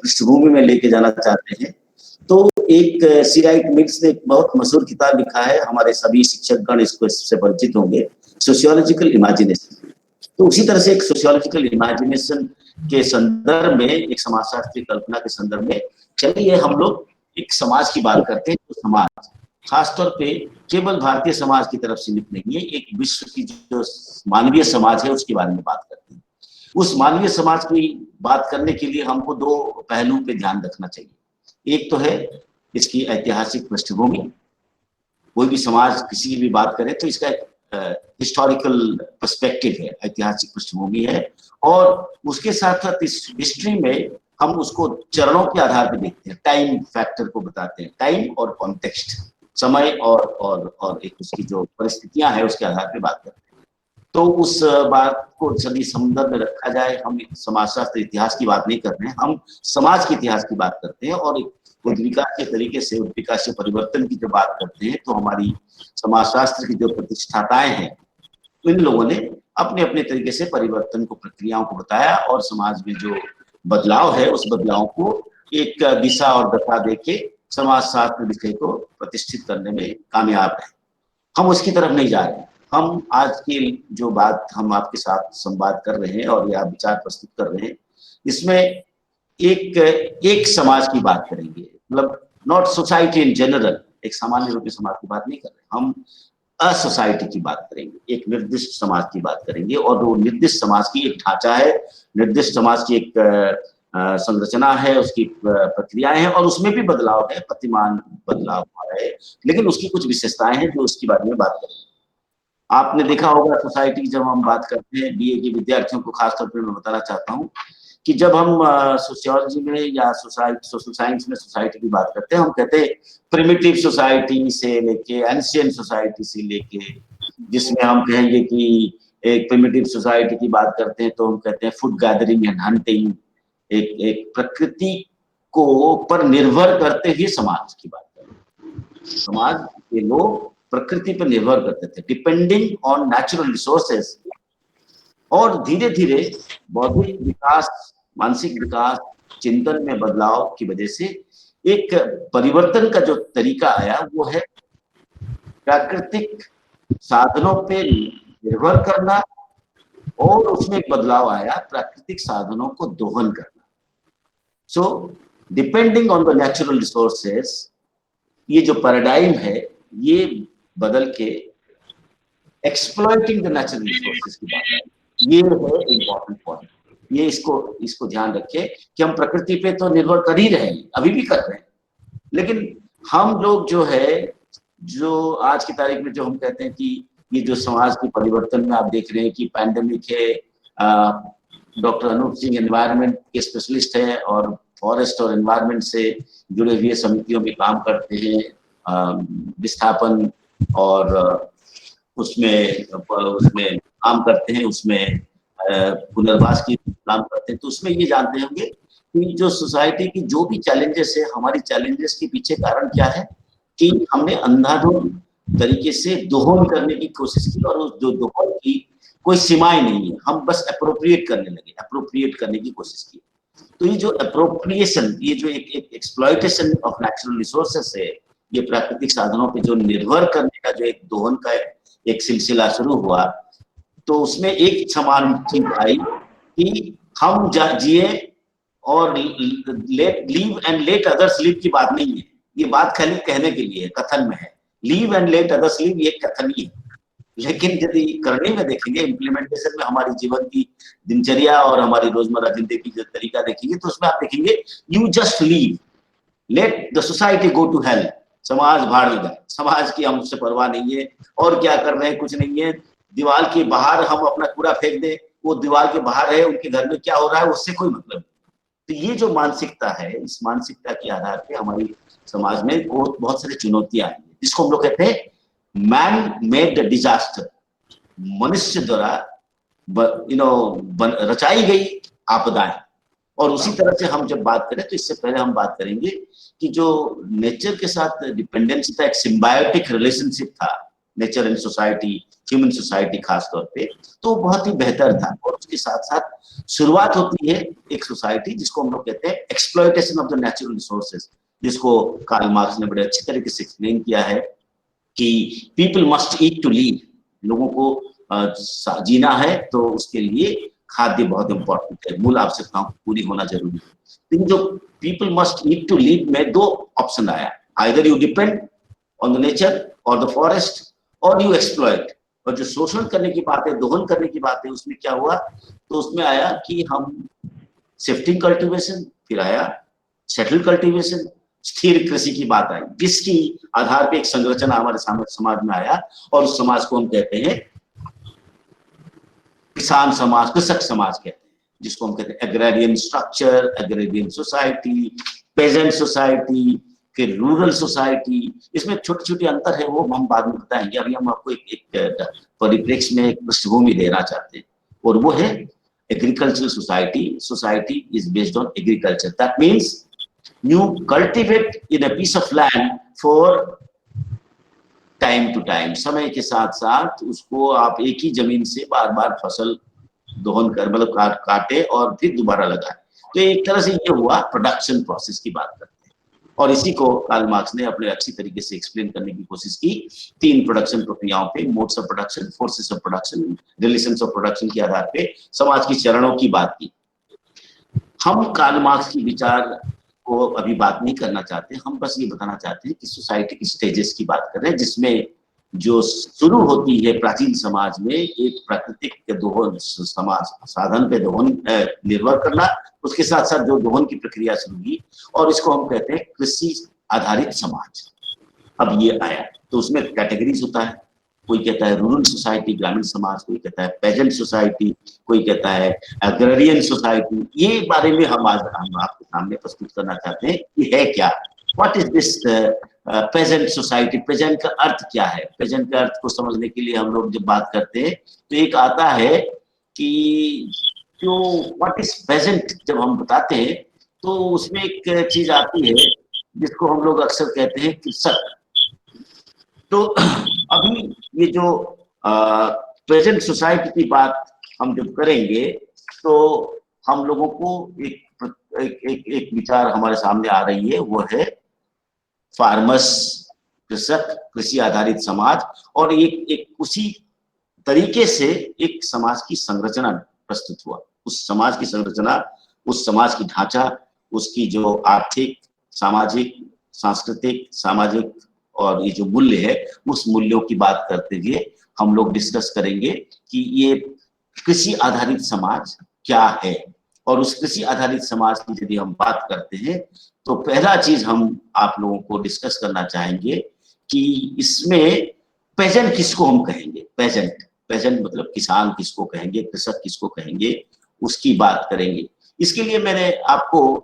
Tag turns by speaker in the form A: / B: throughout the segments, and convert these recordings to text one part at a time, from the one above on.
A: पृष्ठभूमि में लेके जाना चाहते हैं तो एक सी राइट मिल्स ने एक बहुत मशहूर किताब लिखा है, हमारे सभी शिक्षकगण इससे परिचित होंगे, सोशियोलॉजिकल इमेजिनेशन। तो उसी तरह से एक सोशियोलॉजिकल इमेजिनेशन के संदर्भ में, एक समाजशास्त्री कल्पना के संदर्भ में, चलिए हम लोग एक समाज की बात करते हैं। तो समाज खासतौर पे केवल भारतीय समाज की तरफ सीमित नहीं है, एक विश्व की जो मानवीय समाज है उसके बारे में बात करते हैं। उस मानवीय समाज की बात करने के लिए हमको दो पहलुओं पे ध्यान रखना चाहिए। एक तो है इसकी ऐतिहासिक पृष्ठभूमि, कोई भी समाज किसी की भी बात करें तो इसका हिस्टोरिकल पर्सपेक्टिव है, ऐतिहासिक पृष्ठभूमि है, और उसके साथ साथ इस हिस्ट्री में हम उसको चरणों के आधार पर देखते हैं, टाइम फैक्टर को बताते हैं, टाइम और कॉन्टेक्स्ट, समय और एक उसकी जो परिस्थितियां हैं उसके आधार पर बात करते हैं। तो उस बात को यदि संदर्भ में रखा जाए, हम समाजशास्त्र इतिहास की बात नहीं कर रहे हैं, हम समाज के इतिहास की बात करते हैं, और एक विकास के तरीके से विकास परिवर्तन की जब बात करते हैं तो हमारी समाजशास्त्र की जो प्रतिष्ठाताएं हैं, इन लोगों ने अपने अपने तरीके से परिवर्तन को, प्रक्रियाओं को बताया, और समाज में जो बदलाव है उस बदलाव को एक दिशा और दशा देके समाजशास्त्र विषय को प्रतिष्ठित करने में कामयाब है। हम उसकी तरफ नहीं जा रहे। हम आज की जो बात हम आपके साथ संवाद कर रहे हैं और या विचार प्रस्तुत कर रहे हैं, इसमें एक समाज की बात करेंगे, मतलब नॉट सोसाइटी इन जनरल, एक सामान्य रूप में समाज की बात नहीं कर रहे, हम अ सोसाइटी की बात करेंगे, एक निर्दिष्ट समाज की बात करेंगे, और वो निर्दिष्ट समाज की एक ढांचा है, निर्दिष्ट समाज की एक संरचना है, उसकी प्रक्रियाएं हैं, और उसमें भी बदलाव है, प्रतिमान बदलाव आ रहा है, लेकिन उसकी कुछ विशेषताएं हैं जो उसके बारे में बात करेंगे। आपने देखा होगा सोसाइटी की जब हम बात करते हैं, बीए के विद्यार्थियों को खासतौर पर मैं बताना चाहता हूँ कि जब हम सोशियोलॉजी में या सोशल साइंस में सोसाइटी की बात करते हैं, हम कहते हैं प्रिमिटिव सोसाइटी से लेके एंशिएंट सोसाइटी से लेके, जिसमें हम कहेंगे कि एक प्रिमिटिव सोसाइटी की बात करते हैं तो हम कहते हैं फूड गैदरिंग एंड हंटिंग, एक प्रकृति को पर निर्भर करते हुए समाज की बात करते हैं। समाज के लोग प्रकृति पर निर्भर करते थे, डिपेंडिंग ऑन नेचुरल रिसोर्सेज, और धीरे धीरे बौद्धिक विकास, मानसिक विकास, चिंतन में बदलाव की वजह से एक परिवर्तन का जो तरीका आया वो है प्राकृतिक साधनों पे निर्भर करना, और उसमें एक बदलाव आया प्राकृतिक साधनों को दोहन करना। So depending on the natural resources, ये जो पैराडाइम है ये बदल के एक्सप्लॉइटिंग द नेचुरल रिसोर्सेस की बात है। ये है इम्पोर्टेंट पॉइंट, ये इसको ध्यान रखें कि हम प्रकृति पे तो निर्भर कर ही रहे हैं, अभी भी कर रहे हैं, लेकिन हम लोग जो है, जो आज की तारीख में जो हम कहते हैं कि ये जो समाज की परिवर्तन में आप देख रहे हैं कि पैंडेमिक है, डॉक्टर अनूप सिंह एनवायरनमेंट के स्पेशलिस्ट है और फॉरेस्ट और एनवायरनमेंट से जुड़े हुए समितियों में काम करते हैं, विस्थापन और उसमें काम करते हैं, उसमें पुनर्वास की काम करते हैं, तो उसमें ये जानते होंगे कि जो सोसाइटी की जो भी चैलेंजेस है, हमारी चैलेंजेस के पीछे कारण क्या है कि हमने अंधाधुंध तरीके से दोहन करने की कोशिश की, और उस जो दोहन की कोई सीमाएं नहीं है, हम बस अप्रोप्रिएट करने लगे, अप्रोप्रिएट करने की कोशिश की। तो ये जो अप्रोप्रिएशन, ये जो एक एक्सप्लॉइटेशन ऑफ नेचुरल रिसोर्सेस है, ये प्राकृतिक साधनों पे जो निर्भर करने का जो एक दोहन का एक सिलसिला शुरू हुआ, तो उसमें एक समान चीज आई कि हम जिए और leave and let others live की बात नहीं है, ये बात खाली कहने के लिए कथन में है, leave and let others live ये कथन ही है, लेकिन यदि करने में देखेंगे, इम्प्लीमेंटेशन में, हमारी जीवन की दिनचर्या और हमारी रोजमर्रा जिंदगी का तरीका देखेंगे, तो उसमें आप देखेंगे you just leave, let the society go to hell, समाज भाड़ में जाए, समाज की हमसे परवाह नहीं है, और क्या कर रहे हैं, कुछ नहीं है, दीवार के बाहर हम अपना कूड़ा फेंक दें, वो दीवार के बाहर है, उनके घर में क्या हो रहा है उससे कोई मतलब नहीं। तो ये जो मानसिकता है, इस मानसिकता के आधार पे हमारी समाज में बहुत सारी चुनौतियां आई, जिसको हम लोग कहते हैं मैन मेड डिजास्टर, मनुष्य द्वारा रचाई गई आपदाएं। और उसी तरह से हम जब बात करें तो इससे पहले हम बात करेंगे कि जो नेचर के साथ डिपेंडेंसी था, एक सिम्बायोटिक रिलेशनशिप था, nature and society, human society खास तौर पे, तो बहुत ही बेहतर था। और उसके साथ साथ शुरुआत होती है एक सोसाइटी जिसको हम लोग कहते हैं exploitation of the natural resources, जिसको कार्ल मार्क्स ने बड़े अच्छे तरीके से एक्सप्लेन किया है कि people must eat to live, लोगों को जीना है तो उसके लिए खाद्य बहुत इंपॉर्टेंट है, मूल आवश्यकताओं को पूरी होना जरूरी है। लेकिन जो people must eat to live में दो ऑप्शन आया, either you depend on the nature or the forest or you exploit. और जो शोषण करने की बात है, दोहन करने की बात है, उसमें क्या हुआ, तो उसमें आया कि हम शिफ्टिंग कल्टीवेशन, फिर आया सेटल कल्टीवेशन, स्थिर कृषि की बात आई, जिसकी आधार पे एक संरचना हमारे समाज में आया और उस समाज को हम कहते हैं किसान समाज, कृषक समाज कहते हैं, जिसको हम कहते हैं agrarian structure, agrarian society, peasant society, फिर रूरल सोसाइटी। इसमें छोटे छोटे अंतर है, वो हम बाद में बताएंगे। अभी हम आपको एक परिप्रेक्ष्य में एक पृष्ठभूमि देना चाहते हैं, और वो है agricultural society. Society is based on agriculture, that means you cultivate in a piece of land for time to time, समय के साथ साथ उसको आप एक ही जमीन से बार बार फसल दोहन कर, मतलब काटे और फिर दोबारा लगाए। तो एक तरह से ये हुआ प्रोडक्शन प्रोसेस की बात करते हैं, और इसी को कार्ल मार्क्स ने अपने अच्छी तरीके से एक्सप्लेन करने की कोशिश की। 3 प्रोडक्शन प्रक्रियाओं पे, modes of production, forces of production, relations of production के आधार पे समाज की चरणों की बात की। हम कार्ल मार्क्स की विचार को अभी बात नहीं करना चाहते, हम बस ये बताना चाहते हैं कि सोसाइटी की स्टेजेस की बात कर रहे हैं, जिसमें जो शुरू होती है प्राचीन समाज में एक प्राकृतिक दोहन समाज, साधन पे दोहन निर्भर करना, उसके साथ साथ जो दोहन की प्रक्रिया शुरू हुई, और इसको हम कहते हैं कृषि आधारित समाज। अब ये आया तो उसमें कैटेगरीज होता है, कोई कहता है रूरल सोसाइटी, ग्रामीण समाज, कोई कहता है पेजेंट सोसाइटी, कोई कहता है एग्रेरियन सोसाइटी। ये बारे में हम आज आपके सामने प्रस्तुत करना चाहते हैं कि है क्या, what is this peasant society. Peasant का अर्थ क्या है? पेजेंट का अर्थ को समझने के लिए हम लोग जब बात करते हैं तो एक आता है कि जो व्हाट इज पेजेंट जब हम बताते हैं तो उसमें एक चीज आती है जिसको हम लोग अक्सर कहते हैं कृषक। तो अभी ये जो प्रेजेंट सोसाइटी की बात हम जब करेंगे तो हम लोगों को एक विचार हमारे सामने आ रही है, वो है फार्मर्स, कृषक, कृषि आधारित समाज। और एक उसी तरीके से एक समाज की संरचना प्रस्तुत हुआ। उस समाज की संरचना, उस समाज की ढांचा, उसकी जो आर्थिक, सामाजिक, सांस्कृतिक, सामाजिक और ये जो मूल्य है, उस मूल्यों की बात करते हुए हम लोग डिस्कस करेंगे कि ये कृषि आधारित समाज क्या है। और उस कृषि आधारित समाज की यदि हम बात करते हैं तो पहला चीज हम आप लोगों को डिस्कस करना चाहेंगे कि इसमें पेजेंट किसको हम कहेंगे। पेजेंट, पेजेंट मतलब किसान किसको कहेंगे, कृषक किसको कहेंगे, उसकी बात करेंगे। इसके लिए मैंने आपको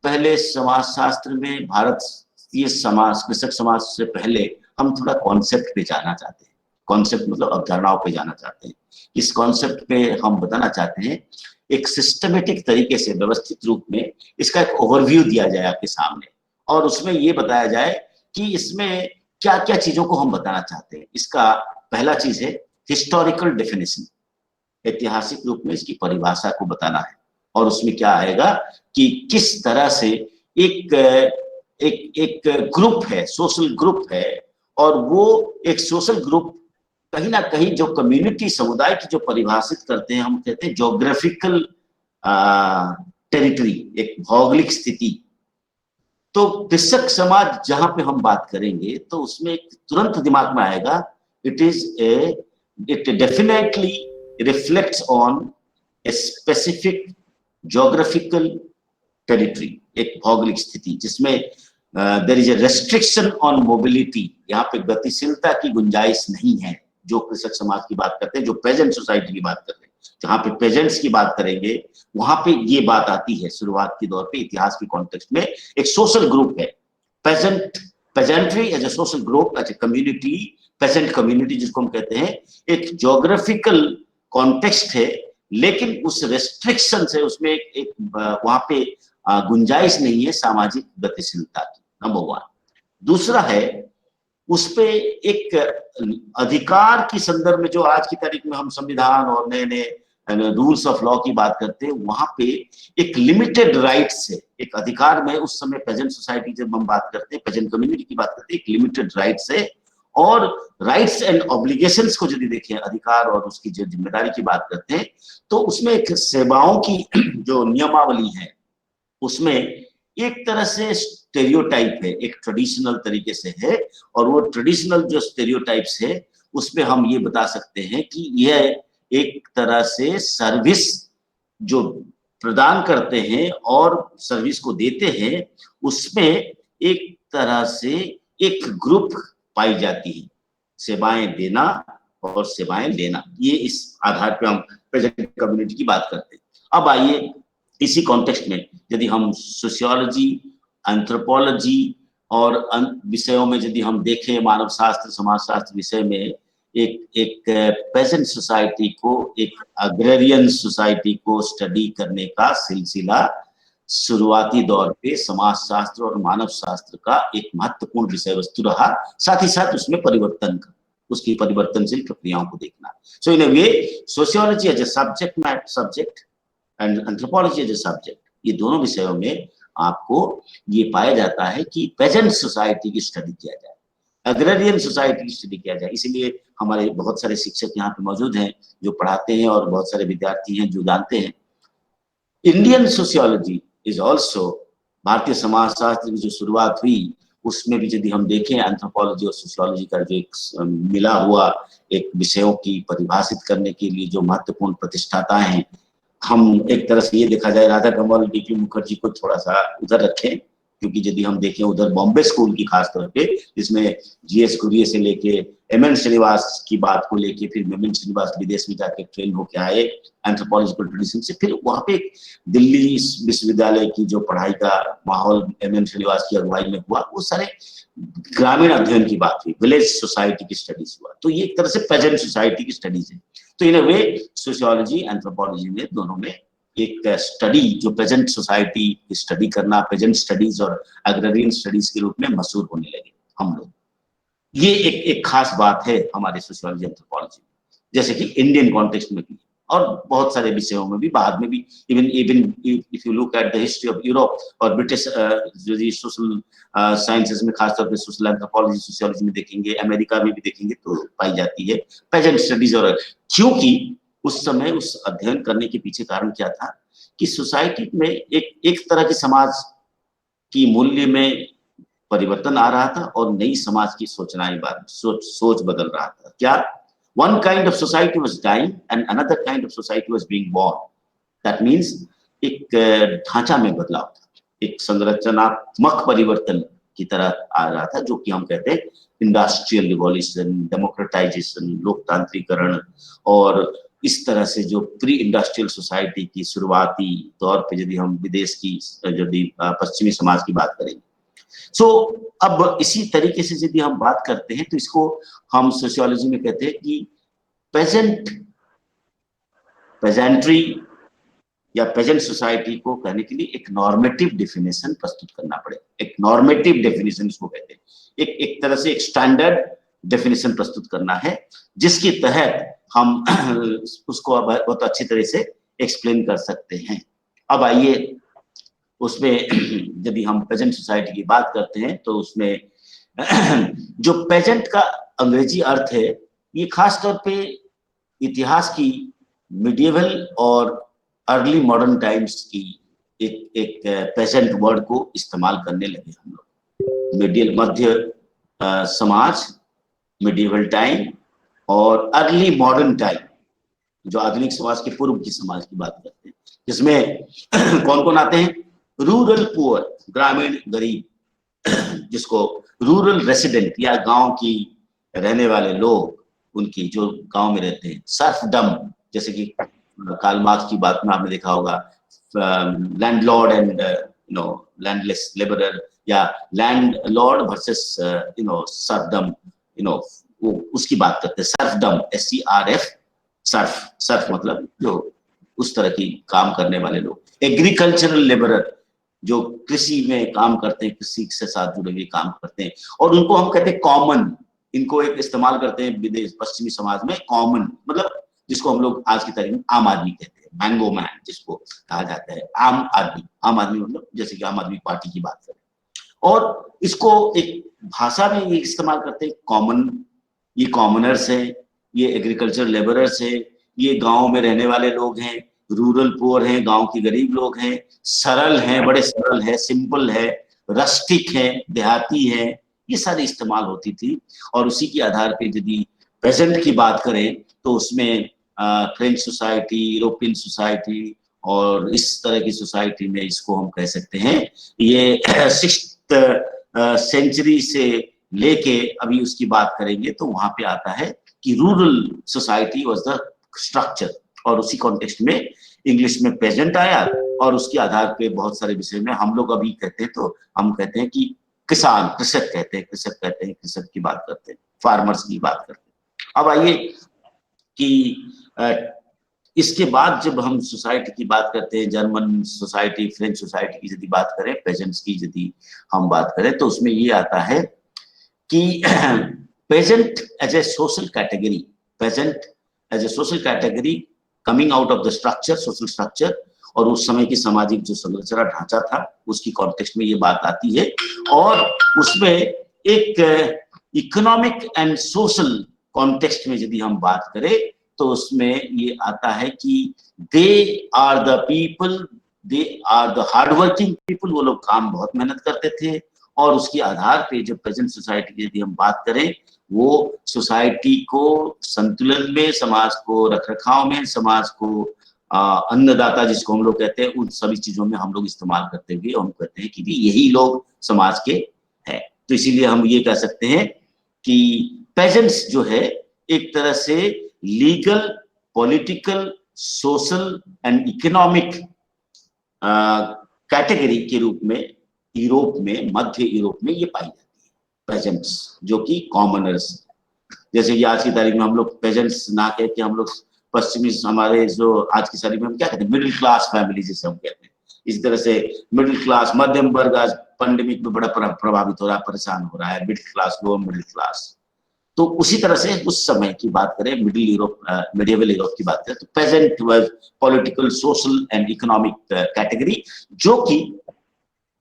A: पहले समाजशास्त्र में भारतीय समाज, कृषक समाज से पहले हम थोड़ा कॉन्सेप्ट पे जाना चाहते हैं। कॉन्सेप्ट मतलब अवधारणाओं पे जाना चाहते हैं। इस कॉन्सेप्ट पे हम बताना चाहते हैं, एक सिस्टमेटिक तरीके से, व्यवस्थित रूप में इसका एक ओवरव्यू दिया जाए आपके सामने, और उसमें ये बताया जाए कि इसमें क्या क्या चीजों को हम बताना चाहते हैं। इसका पहला चीज है हिस्टोरिकल डेफिनेशन, ऐतिहासिक रूप में इसकी परिभाषा को बताना है। और उसमें क्या आएगा कि किस तरह से एक एक एक ग्रुप है, सोशल ग्रुप है, और वो एक सोशल ग्रुप कहीं ना कहीं जो कम्युनिटी, समुदाय की जो परिभाषित करते हैं, हम कहते हैं ज्योग्राफिकल टेरिटरी, एक भौगोलिक स्थिति। तो कृषक समाज जहां पे हम बात करेंगे तो उसमें तुरंत दिमाग में आएगा, it definitely reflects on a specific geographical territory, एक भौगोलिक स्थिति जिसमें there is a restriction on mobility, यहाँ पे गतिशीलता की गुंजाइश नहीं है। जो कृषक समाज की बात करते हैं, जो पेजेंट सोसाइटी की बात करते हैं, जहां पे पेजेंट्स की बात करेंगे वहां पे ये बात आती है शुरुआत के दौर पे, इतिहास के कॉन्टेक्स्ट में। एक सोशल ग्रुप है peasant, peasantry as a social group, as a community, peasant community जिसको हम कहते हैं, एक ज्योग्राफिकल कॉन्टेक्स्ट है, लेकिन उस रेस्ट्रिक्शन से उसमें एक वहां पे गुंजाइश नहीं है सामाजिक गतिशीलता की, नंबर 1। दूसरा है उस पे एक अधिकार की संदर्भ में जो आज की तारीख में हम संविधान और नए नए रूल्स ऑफ लॉ की बात करते हैं, वहां पे एक लिमिटेड राइट से एक अधिकार में उस समय पेजेंट सोसाइटी जब हम बात करते हैं, पेजेंट कम्युनिटी की बात करते हैं, एक लिमिटेड राइट से और राइट्स एंड ऑब्लिगेशंस को यदि देखें, अधिकार और उसकी जो जिम्मेदारी की बात करते हैं, तो उसमें एक सेवाओं की जो नियमावली है उसमें एक तरह से स्टेरियोटाइप है, एक ट्रेडिशनल तरीके से है, और वो ट्रेडिशनल जो स्टेरियोटाइप्स है उसमें हम ये बता सकते हैं कि यह एक तरह से सर्विस जो प्रदान करते हैं और सर्विस को देते हैं, उसमें एक तरह से एक ग्रुप पाई जाती है, सेवाएं देना और सेवाएं लेना, ये इस आधार पे हम प्रेजेंट कम्युनिटी की बात करते हैं। अब आइए इसी कॉन्टेक्स्ट में यदि हम सोशियोलॉजी, एंथ्रोपोलॉजी और विषयों में यदि हम देखें, मानव शास्त्र, समाज शास्त्र विषय में एक पेजेंट सोसाइटी को, एक अग्रेरियन सोसाइटी को स्टडी करने का सिलसिला शुरुआती दौर पे समाज शास्त्र और मानव शास्त्र का एक महत्वपूर्ण विषय वस्तु रहा, साथ ही साथ उसमें परिवर्तन का, उसकी परिवर्तनशील प्रक्रियाओं को देखना। So in a way sociology as a subject and anthropology as a subject, ये दोनों विषयों में आपको ये पाया जाता है कि पेजेंट सोसाइटी की स्टडी किया जाए, अग्रेरियन सोसाइटी की स्टडी किया जाए। इसीलिए हमारे बहुत सारे शिक्षक यहाँ पे मौजूद हैं जो पढ़ाते हैं और बहुत सारे विद्यार्थी हैं जो जानते हैं। Indian sociology is also, Bharatiya Samaj शास्त्र की जो शुरुआत हुई उसमें भी यदि हम देखें, एंथ्रोपोलॉजी और सोशियोलॉजी का जो एक मिला हुआ एक विषयों की परिभाषित करने के लिए जो महत्वपूर्ण प्रतिष्ठाता हैं, हम एक तरह से ये देखा जाए राधा कमल, डीपी मुखर्जी को थोड़ा सा उधर रखें, क्योंकि यदि हम देखें उधर बॉम्बे स्कूल की खास तौर पे, जिसमें जीएस कुरिये से लेके एमएन श्रीनिवास की बात को लेके, फिर एमएन श्रीनिवास विदेश में जाके ट्रेन होके आए एंथ्रोपोलॉजिकल ट्रेडिशन से, फिर वहां पे दिल्ली विश्वविद्यालय की जो पढ़ाई का माहौल एमएन श्रीनिवास की अगुवाई में हुआ, वो सारे ग्रामीण अध्ययन की बात हुई, विलेज सोसाइटी की स्टडीज हुआ, तो ये एक तरह से पेजेंट सोसाइटी की स्टडीज है। तो इन अ वे सोशियोलॉजी, एंथ्रोपोलॉजी में दोनों में एक स्टडी जो पेजेंट सोसाइटी की स्टडी करना, पेजेंट स्टडीज और एग्रेरियन स्टडीज के रूप में मशहूर होने लगे हम लोग। ये एक खास बात है हमारे सोशियोलॉजी एंथ्रोपोलॉजी में, जैसे कि इंडियन कॉन्टेक्स्ट में भी और बहुत सारे विषयों में भी, बाद में भी, even if you look at the history of Europe और ब्रिटिश जो सोशल साइंसेस में, खासतौर पे सोशल एंथ्रोपोलॉजी, सोशियोलॉजी में देखेंगे, अमेरिका में भी देखेंगे तो पाई जाती है पेजेंट स्टडीज। और क्योंकि उस समय उस अध्ययन करने के पीछे कारण क्या था कि सोसाइटी में एक तरह के समाज की मूल्य में परिवर्तन आ रहा था और नई समाज की सोच बदल रहा था। क्या? One kind of society was dying and another kind of society was being born. That means एक ढांचा में बदलाव था, एक संरचनात्मक परिवर्तन की तरह आ रहा था, जो कि हम कहते हैं इंडस्ट्रियल रिवॉल्यूशन, डेमोक्रेटाइजेशन, लोकतांत्रिकरण, और इस तरह से जो प्री इंडस्ट्रियल सोसाइटी की शुरुआती तौर पे यदि हम विदेश की, यदि पश्चिमी समाज की बात करेंगे। सो अब इसी तरीके से यदि हम बात करते हैं तो इसको हम सोशियोलॉजी में कहते हैं कि पेजेंट्री या पेजेंट सोसाइटी को कहने के लिए एक नॉर्मेटिव डेफिनेशन प्रस्तुत करना पड़े, एक नॉर्मेटिव डेफिनेशन इसको कहते हैं, एक तरह से एक स्टैंडर्ड डेफिनेशन प्रस्तुत करना है, जिसके तहत हम उसको अब बहुत अच्छी तरह से एक्सप्लेन कर सकते हैं। अब आइए उसमें यदि हम पेजेंट सोसाइटी की बात करते हैं तो उसमें जो पेजेंट का अंग्रेजी अर्थ है, ये खास तौर पे इतिहास की मिडिएवल और अर्ली मॉडर्न टाइम्स की एक पेजेंट वर्ड को इस्तेमाल करने लगे हम लोग। मध्य समाज, मिडिएवल टाइम और अर्ली मॉडर्न टाइम, जो आधुनिक समाज के पूर्व की समाज की बात करते हैं, जिसमें कौन कौन आते हैं? रूरल पुअर, ग्रामीण गरीब, जिसको रूरल रेसिडेंट या गांव की रहने वाले लोग, उनकी जो गांव में रहते हैं। सर्फडम, जैसे कि कार्ल मार्क्स की बात में आपने देखा होगा, लैंडलॉर्ड एंड लैंडलेस लेबरर, या लैंडलॉर्ड वर्सेस सर्फडम, वो उसकी बात करते हैं। सर्फडम, SERF, सर्फ मतलब जो उस तरह की काम करने वाले लोग। एग्रीकल्चरल लेबरर, जो कृषि में काम करते हैं, कृषि से साथ जुड़े हुए काम करते हैं, और उनको हम कहते हैं कॉमन। इनको एक इस्तेमाल करते हैं विदेश पश्चिमी समाज में, कॉमन मतलब जिसको हम लोग आज की तारीख में आम आदमी कहते हैं, मैंगो मैन जिसको कहा जाता है, आम आदमी। आम आदमी मतलब जैसे कि आम आदमी पार्टी की बात करें, और इसको एक भाषा में ये इस्तेमाल करते हैं कॉमन। ये कॉमनर्स है, ये एग्रीकल्चर लेबरर्स है, ये गांव में रहने वाले लोग हैं, रूरल पुअर हैं, गांव के गरीब लोग हैं, सरल हैं, बड़े सरल है, सिंपल है, रस्टिक है, देहाती है, ये सारी इस्तेमाल होती थी। और उसी के आधार पे यदि पेजेंट की बात करें तो उसमें फ्रेंच सोसाइटी, यूरोपियन सोसाइटी और इस तरह की सोसाइटी में इसको हम कह सकते हैं। ये सिक्स्थ सेंचुरी से लेके अभी उसकी बात करेंगे तो वहां पे आता है कि rural society was the structure, और उसी कॉन्टेक्स्ट में इंग्लिश में पेजेंट आया, और उसके आधार पे बहुत सारे विषय में हम लोग अभी कहते हैं तो हम कहते हैं कि किसान, कृषक कहते हैं, कृषक कहते हैं, कृषक की बात करते हैं, फार्मर्स की बात करते हैं। अब आइए कि इसके बाद जब हम सोसाइटी की बात करते हैं, जर्मन सोसाइटी, फ्रेंच सोसाइटी की यदि बात करें, पेजेंट्स की यदि हम बात करें, तो उसमें ये आता है कि peasant as a social category, peasant as a social category coming out of the structure, social structure, और उस समय की सामाजिक जो संरचना ढांचा था उसकी कॉन्टेक्स्ट में ये बात आती है। और उसमें एक इकोनॉमिक एंड सोशल कॉन्टेक्स्ट में यदि हम बात करें तो उसमें ये आता है कि they are the people, they are the hard working people, वो लोग काम बहुत मेहनत करते थे। और उसके आधार पे जब प्रेजेंट सोसाइटी की यदि हम बात करें, वो सोसाइटी को संतुलन में, समाज को रखरखाव में, समाज को अन्नदाता जिसको हम लोग कहते हैं, उन सभी चीजों में हम लोग इस्तेमाल करते हुए हम कहते हैं कि भी यही लोग समाज के हैं। तो इसीलिए हम ये कह सकते हैं कि पेजेंट्स जो है एक तरह से legal, political, social and economic category के रूप में यूरोप में, मध्य यूरोप में ये पाई जाती है, पेजेंट्स जो कि कॉमनर्स। जैसे कि आज की तारीख में हम लोग पेजेंट्स ना कह के हम लोग पश्चिमी, हमारे जो आज की तारीख में हम क्या कहते हैं, मिडिल क्लास फैमिली जिसे हम कहते हैं, इस तरह से मिडिल क्लास, मध्यम वर्ग आज पैंडेमिक में बड़ा प्रभावित हो रहा है, परेशान हो रहा है, middle class, lower middle class. तो उसी तरह से उस समय की बात करें, मिडिल यूरोप, मिडिएवल यूरोप की बात करें, तो peasant was political, social and economic category, जो कि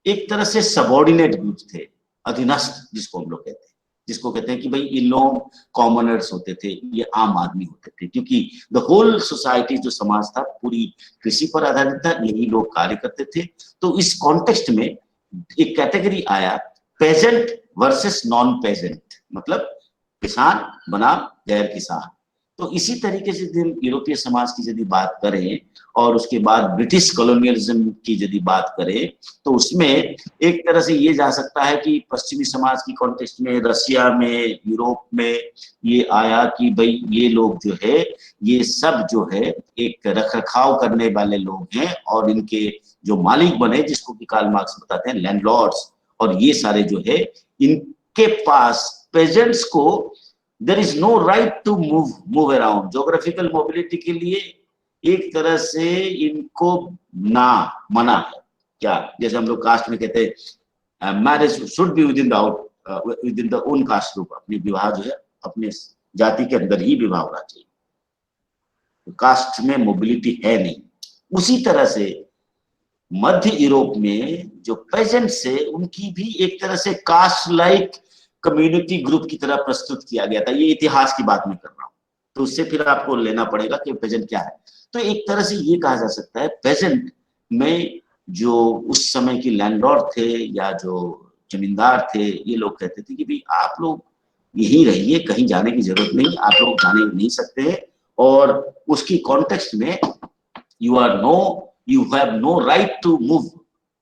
A: एक तरह से सबऑर्डिनेट ग्रुप थे, अधीनस्थ जिसको हम लोग कहते हैं, जिसको कहते हैं कि भाई ये लोग कॉमनर्स होते थे, ये आम आदमी होते थे, क्योंकि द होल सोसाइटी जो समाज था पूरी कृषि पर आधारित था, यही लोग कार्य करते थे। तो इस कॉन्टेक्स्ट में एक कैटेगरी आया, पेजेंट वर्सेस नॉन पेजेंट, मतलब किसान बनाम गैर किसान। तो इसी तरीके से यदि यूरोपीय समाज की यदि बात करें और उसके बाद ब्रिटिश कॉलोनियलिज्म की यदि बात करें, तो उसमें एक तरह से ये जा सकता है कि पश्चिमी समाज की कॉन्टेक्स्ट में, रशिया में, यूरोप में ये आया कि भाई ये लोग जो है, ये सब जो है एक रखरखाव करने वाले लोग हैं, और इनके जो मालिक बने, जिसको कि कार्ल मार्क्स बताते हैं लैंडलॉर्ड्स, और ये सारे जो है इनके पास पेजेंट्स को there is no right to move around. Geographical mobility के लिए एक तरह से इनको ना मना है। क्या, जैसे हम लोग कास्ट में कहते हैं marriage should be with in the own caste group, अपनी विवाह जो है अपने जाति के अंदर ही विवाह होना चाहिए, तो कास्ट में मोबिलिटी है नहीं। उसी तरह से मध्य यूरोप में जो पेजेंट्स है उनकी भी एक तरह से कास्ट लाइक कम्युनिटी ग्रुप की तरह प्रस्तुत किया गया था। ये इतिहास की बात मैं कर रहा हूं, तो उससे फिर आपको लेना पड़ेगा कि पेजेंट क्या है। तो एक तरह से ये कहा जा सकता है पेजेंट में जो उस समय की लैंडलॉर्ड थे या जो जमींदार थे, ये लोग कहते थे कि भाई आप लोग यहीं रहिए, कहीं जाने की जरूरत नहीं, आप लोग जाने नहीं सकते, और उसकी कॉन्टेक्स्ट में you have no right to move,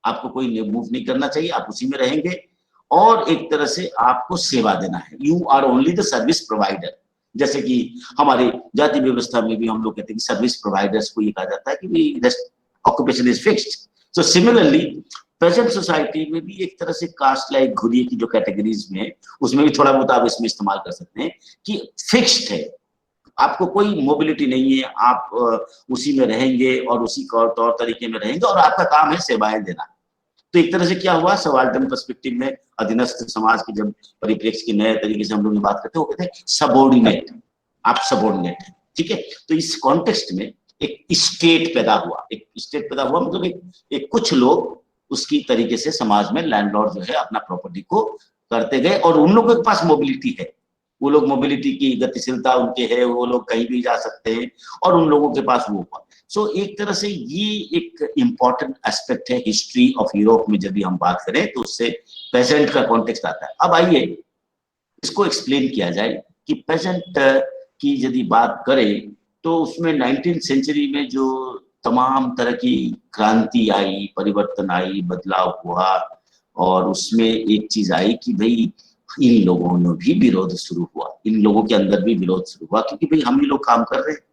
A: आपको कोई मूव नहीं करना चाहिए, आप उसी में रहेंगे, और एक तरह से आपको सेवा देना है, you are only the service provider. जैसे कि हमारे जाति व्यवस्था में भी हम लोग कहते हैं कि सर्विस प्रोवाइडर्स को ये कहा जाता है कि occupation is fixed. So similarly present society में भी एक तरह से कास्ट लाइक घुरिए की जो कैटेगरीज में, उसमें भी थोड़ा बहुत आप इसमें इस्तेमाल कर सकते हैं कि फिक्स्ड है, आपको कोई मोबिलिटी नहीं है, आप उसी में रहेंगे और उसी तौर तरीके में रहेंगे, और आपका काम है सेवाएं देना। तो एक तरह से क्या हुआ, सबाल्टर्न पर्सपेक्टिव में अधीनस्थ समाज की जब परिप्रेक्ष्य की नए तरीके से हम लोग बात करते हैं, वो कहते हैं सबॉर्डिनेट, आप सबॉर्डिनेट है, ठीक है। तो इस कॉन्टेक्स्ट में एक स्टेट पैदा हुआ, एक स्टेट पैदा हुआ मतलब एक कुछ लोग उसकी तरीके से समाज में लैंडलॉर्ड जो है अपना प्रॉपर्टी को करते गए, और उन लोगों के पास मोबिलिटी है, वो लोग मोबिलिटी की गतिशीलता उनके है, वो लोग कहीं भी जा सकते हैं, और उन लोगों के पास वो हुआ। सो एक तरह से ये एक इम्पॉर्टेंट एस्पेक्ट है हिस्ट्री ऑफ यूरोप में। जब भी हम बात करें तो उससे पेजेंट का कॉन्टेक्स्ट आता है। अब आइए इसको एक्सप्लेन किया जाए कि पेजेंट की यदि बात करें तो उसमें 19th सेंचुरी में जो तमाम तरह की क्रांति आई, परिवर्तन आई, बदलाव हुआ, और उसमें एक चीज आई कि भाई इन लोगों ने भी विरोध शुरू हुआ, इन लोगों के अंदर भी विरोध शुरू हुआ, क्योंकि भाई हम ही लोग काम कर रहे हैं।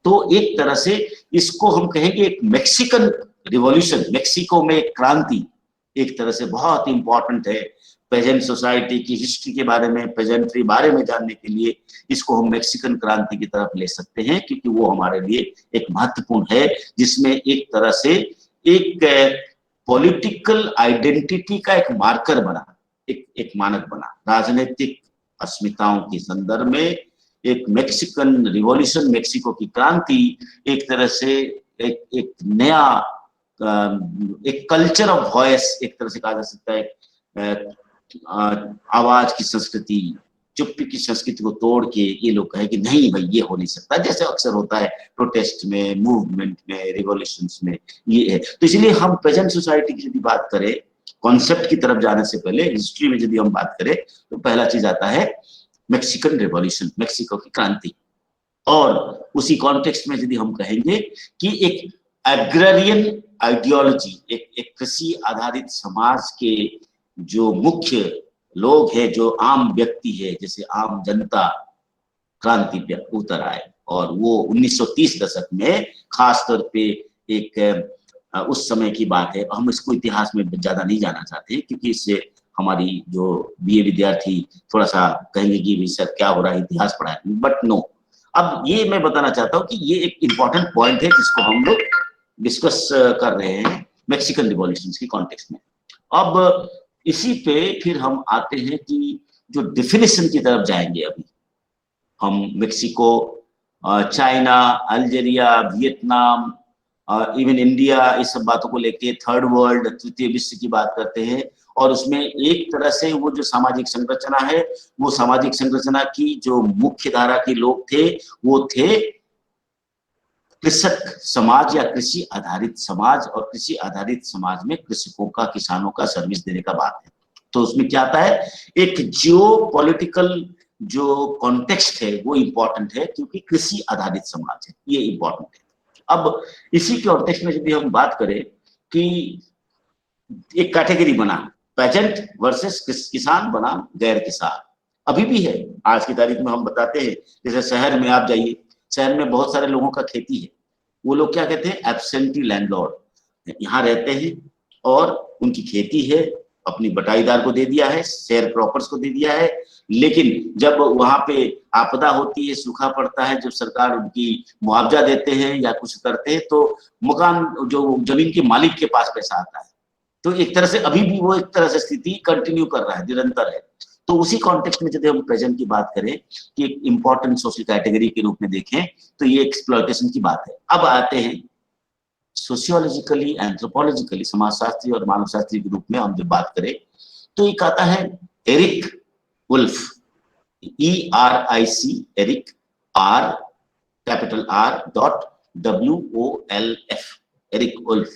A: तो एक तरह से इसको हम कहेंगे एक मैक्सिकन रिवॉल्यूशन, मैक्सिको में एक क्रांति एक तरह से बहुत इंपॉर्टेंट है पेजेंट सोसाइटी की हिस्ट्री के बारे में, पेजेंट्री बारे में जानने के लिए इसको हम मैक्सिकन क्रांति की तरफ ले सकते हैं, क्योंकि वो हमारे लिए एक महत्वपूर्ण है, जिसमें एक तरह से एक पॉलिटिकल आइडेंटिटी का एक मार्कर बना, एक मानक बना, राजनीतिक अस्मिताओं के संदर्भ में एक मैक्सिकन रिवॉल्यूशन, मैक्सिको की क्रांति एक तरह से एक नया एक कल्चर ऑफ वॉइस एक तरह से कहा जा सकता है, आवाज की संस्कृति, चुप्पी की संस्कृति को तोड़ के ये लोग कहे कि नहीं भाई ये हो नहीं सकता, जैसे अक्सर होता है प्रोटेस्ट में, मूवमेंट में, रिवॉल्यूशंस में ये है। तो इसलिए हम प्रेजेंट सोसाइटी की यदि बात करें, कॉन्सेप्ट की तरफ जाने से पहले हिस्ट्री में यदि हम बात करें तो पहला चीज आता है मैक्सिकन रिवॉल्यूशन, मैक्सिको की क्रांति। और उसी कॉन्टेक्स्ट में यदि हम कहेंगे कि एक एग्रेरियन आइडियोलॉजी, एक कृषि आधारित समाज के जो मुख्य लोग हैं, जो आम व्यक्ति है, जैसे आम जनता क्रांति पे उतर आए, और वो 1930 दशक में खास तौर पे एक उस समय की बात है। हम इसको इतिहास में ज्यादा नहीं जाना चाहते क्योंकि इससे हमारी जो बीए विद्यार्थी थोड़ा सा कहेंगे कि सर क्या हो रहा है, इतिहास पढ़ा है, बट नो। अब ये मैं बताना चाहता हूँ कि ये एक इंपॉर्टेंट पॉइंट है जिसको हम लोग डिस्कस कर रहे हैं मैक्सिकन रिवॉल्यूशन की कॉन्टेक्स्ट में। अब इसी पे फिर हम आते हैं कि जो डेफिनेशन की तरफ जाएंगे। अभी हम Mexico, China, Algeria, Vietnam, even India, इस सब बातों को लेके थर्ड वर्ल्ड, तृतीय विश्व की बात करते हैं, और उसमें एक तरह से वो जो सामाजिक संरचना है, वो सामाजिक संरचना की जो मुख्य धारा के लोग थे वो थे कृषक समाज या कृषि आधारित समाज, और कृषि आधारित समाज में कृषकों का, किसानों का सर्विस देने का बात है। तो उसमें क्या आता है, एक जियो पॉलिटिकल जो कॉन्टेक्स्ट है वो इंपॉर्टेंट है, क्योंकि कृषि आधारित समाज है, ये इंपॉर्टेंट है। अब इसी कॉन्टेक्स्ट में यदि हम बात करें कि एक कैटेगरी बना पेजेंट वर्सेस किसान बना गैर किसान, अभी भी है। आज की तारीख में हम बताते हैं, जैसे शहर में आप जाइए, शहर में बहुत सारे लोगों का खेती है, वो लोग क्या कहते हैं, एब्सेंटी लैंडलॉर्ड, यहाँ रहते हैं और उनकी खेती है, अपनी बटाईदार को दे दिया है, शेयर क्रॉपर्स को दे दिया है, लेकिन जब वहां पे आपदा होती है, सूखा पड़ता है, जब सरकार उनकी मुआवजा देते हैं या कुछ करते हैं, तो मकान जो जमीन के मालिक के पास पैसा आता है। तो एक तरह से अभी भी वो एक तरह से स्थिति कंटिन्यू कर रहा है, निरंतर है। तो उसी कॉन्टेक्स्ट में यदि हम प्रेजेंट की बात करें कि एक इंपॉर्टेंट सोशल कैटेगरी के रूप में देखें तो ये एक्सप्लॉयटेशन की बात है। अब आते हैं सोशियोलॉजिकली, एंथ्रोपोलॉजिकली, समाजशास्त्री और मानवशास्त्री के रूप में हम जब बात करें तो एक आता है Eric Wolf, ERIC, Eric, R capital R dot WOLF, Eric Wolf.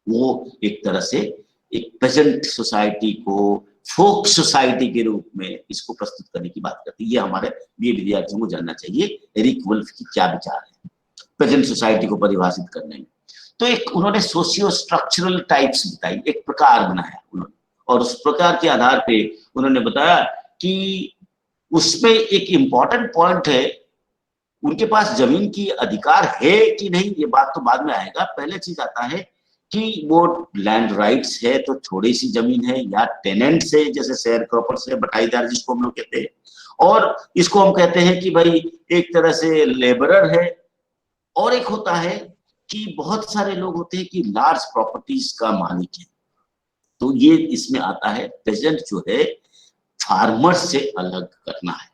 A: वो एक तरह से एक प्रेजेंट सोसाइटी को फोक सोसाइटी के रूप में इसको प्रस्तुत करने की बात करती है। ये हमारे बीए विद्यार्थियों को जानना चाहिए एरिक वुल्फ की क्या विचार है प्रेजेंट सोसाइटी को परिभाषित करने में। तो एक उन्होंने सोशियो स्ट्रक्चरल टाइप्स बताई, एक प्रकार बनाया उन्होंने, और उस प्रकार के आधार पे उन्होंने बताया कि उसमें एक इंपॉर्टेंट पॉइंट है, उनके पास जमीन की अधिकार है कि नहीं, ये बात तो बाद में आएगा। पहले चीज आता है कि वो लैंड राइट्स है तो थोड़ी सी जमीन है, या टेनेंट्स है जैसे शेयर क्रॉपर्स है, बटाईदार जिसको हम लोग कहते हैं, और इसको हम कहते हैं कि भाई एक तरह से लेबरर है। और एक होता है कि बहुत सारे लोग होते हैं कि लार्ज प्रॉपर्टीज का मालिक है, तो ये इसमें आता है, पेजेंट जो है फार्मर्स से अलग करना है।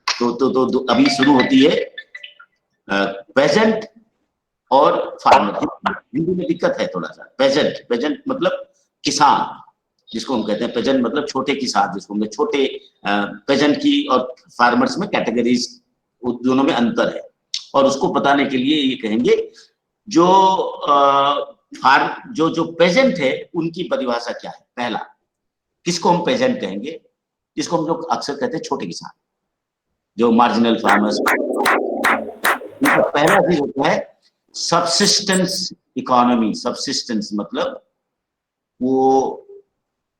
A: तो अभी शुरू होती है पेजेंट और फार्मर। हिंदी में दिक्कत है थोड़ा सा। पेजेंट, पेजेंट मतलब किसान, जिसको हम कहते हैं पेजेंट मतलब छोटे किसान, जिसको हम छोटे पेजेंट की और फार्मर्स में कैटेगरीज दोनों में अंतर है। और उसको बताने के लिए ये कहेंगे जो जो पेजेंट है उनकी परिभाषा क्या है। पहला, किसको हम पेजेंट कहेंगे? जिसको हम लोग अक्सर कहते हैं छोटे किसान, जो मार्जिनल फार्मर्स। पहला चीज होता है सबसिस्टेंस इकोनॉमी। सबसिस्टेंस मतलब वो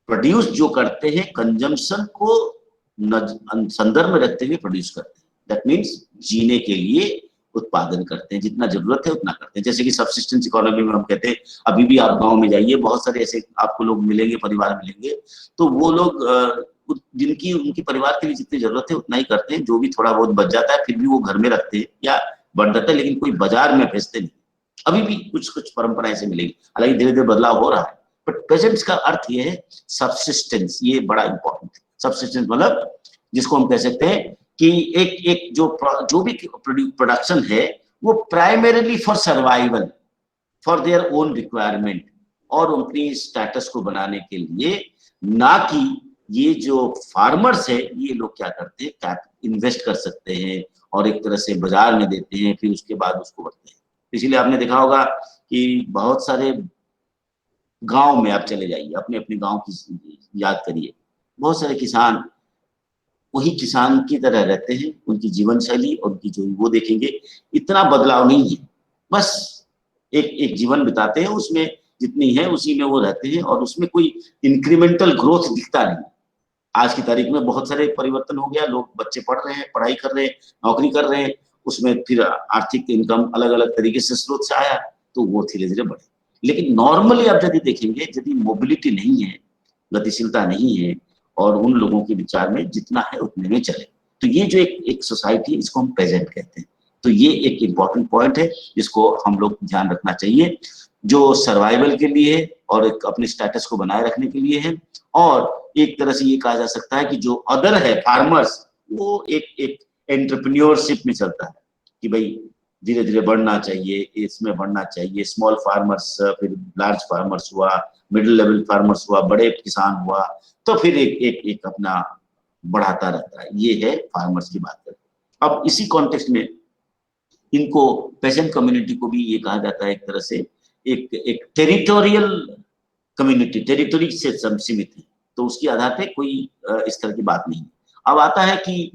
A: प्रोड्यूस जो करते हैं, कंजम्पशन को संदर्भ में रखते हुए प्रोड्यूस करते हैं। दैट मीन्स जीने के लिए उत्पादन करते हैं, जितना जरूरत है उतना करते हैं। जैसे कि सबसिस्टेंस इकोनॉमी में हम कहते हैं, अभी भी आप गांव में जाइए, बहुत सारे ऐसे आपको लोग मिलेंगे, परिवार मिलेंगे, तो वो लोग जिनकी उनकी परिवार के लिए जितनी जरूरत है उतना ही करते हैं। जो भी थोड़ा बहुत बच जाता है फिर भी वो घर में रखते हैं या बढ़ जाता है, लेकिन कोई बाजार में भेजते नहीं। अभी भी कुछ कुछ परंपराएं से मिलेगी, हालांकि धीरे धीरे बदलाव हो रहा है। बट प्रेजेंट्स का अर्थ ये है सबसिस्टेंस, ये बड़ा इंपॉर्टेंट है। सबसिस्टेंस मतलब जिसको हम कह सकते हैं कि एक जो भी प्रोडक्शन है वो primarily for survival, for their own requirement, और अपनी स्टेटस को बनाने के लिए, ना कि ये जो फार्मर्स है ये लोग क्या करते हैं, इन्वेस्ट कर सकते हैं और एक तरह से बाजार में देते हैं, फिर उसके बाद उसको बढ़ते हैं। इसीलिए आपने देखा होगा कि बहुत सारे गांव में आप चले जाइए, अपने अपने गांव की याद करिए, बहुत सारे किसान वही किसान की तरह रहते हैं। उनकी जीवन शैली और उनकी जो वो देखेंगे, इतना बदलाव नहीं है, बस एक एक जीवन बिताते हैं, उसमें जितनी है उसी में वो रहते हैं, और उसमें कोई इंक्रीमेंटल ग्रोथ दिखता नहीं। आज की तारीख में बहुत सारे परिवर्तन हो गया, लोग बच्चे पढ़ रहे हैं, पढ़ाई कर रहे हैं, नौकरी कर रहे हैं, उसमें फिर आर्थिक इनकम अलग अलग तरीके से स्रोत से आया, तो वो धीरे धीरे बढ़े। लेकिन नॉर्मली आप यदि देखेंगे, यदि मोबिलिटी नहीं है, गतिशीलता नहीं है, और उन लोगों के विचार में जितना है उतने में चले, तो ये जो एक सोसाइटी है, इसको हम प्रेजेंट कहते हैं। तो ये एक इंपॉर्टेंट पॉइंट है जिसको हम लोग ध्यान रखना चाहिए, जो सर्वाइवल के लिए है और एक अपने स्टेटस को बनाए रखने के लिए है। और एक तरह से ये कहा जा सकता है कि जो अदर है फार्मर्स, वो एक एंटरप्रेन्योरशिप में चलता है कि भाई धीरे धीरे बढ़ना चाहिए, इसमें बढ़ना चाहिए। स्मॉल फार्मर्स, फिर लार्ज फार्मर्स हुआ, मिडिल लेवल फार्मर्स हुआ, बड़े किसान हुआ, तो फिर एक अपना बढ़ाता रहता है। ये है फार्मर्स की बात करें। अब इसी कॉन्टेक्स्ट में इनको पेजेंट कम्युनिटी को भी ये कहा जाता है एक तरह से एक टेरिटोरियल कम्युनिटी, टेरिटोरी से सीमित है, तो उसके आधार पे कोई इस तरह की बात नहीं। अब आता है कि